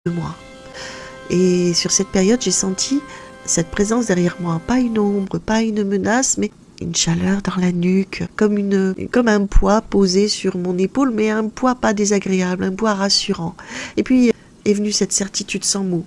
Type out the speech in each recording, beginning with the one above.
de moi. Et sur cette période, j'ai senti cette présence derrière moi, pas une ombre, pas une menace, mais une chaleur dans la nuque, comme un poids posé sur mon épaule, mais un poids pas désagréable, un poids rassurant. Et puis est venue cette certitude sans mots.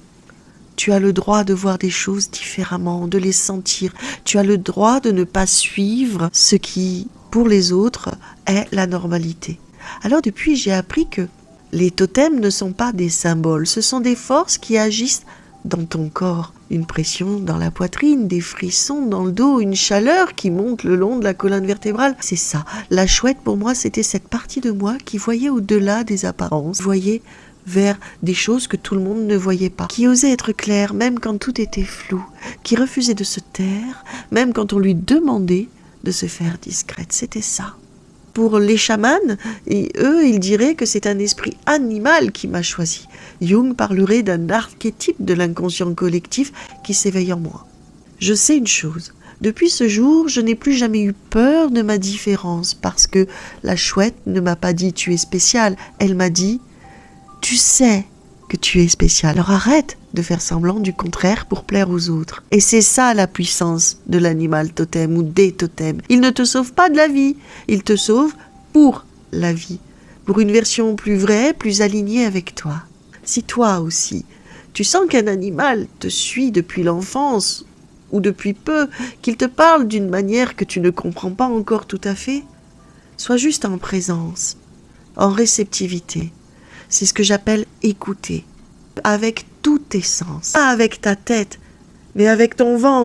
Tu as le droit de voir des choses différemment, de les sentir. Tu as le droit de ne pas suivre ce qui, pour les autres, est la normalité. Alors depuis, j'ai appris que les totems ne sont pas des symboles, ce sont des forces qui agissent dans ton corps. Une pression dans la poitrine, des frissons dans le dos, une chaleur qui monte le long de la colonne vertébrale. C'est ça. La chouette, pour moi, c'était cette partie de moi qui voyait au-delà des apparences, voyait vers des choses que tout le monde ne voyait pas, qui osait être claire même quand tout était flou, qui refusait de se taire, même quand on lui demandait de se faire discrète. C'était ça. Pour les chamans, eux, ils diraient que c'est un esprit animal qui m'a choisi. Jung parlerait d'un archétype de l'inconscient collectif qui s'éveille en moi. Je sais une chose, depuis ce jour, je n'ai plus jamais eu peur de ma différence parce que la chouette ne m'a pas dit « tu es spécial », elle m'a dit « tu sais que tu es spécial ». Alors arrête de faire semblant du contraire pour plaire aux autres. Et c'est ça la puissance de l'animal totem ou des totems. Il ne te sauve pas de la vie, il te sauve pour la vie, pour une version plus vraie, plus alignée avec toi. Si toi aussi, tu sens qu'un animal te suit depuis l'enfance ou depuis peu, qu'il te parle d'une manière que tu ne comprends pas encore tout à fait, sois juste en présence, en réceptivité. C'est ce que j'appelle écouter, avec tous tes sens. Pas avec ta tête, mais avec ton ventre.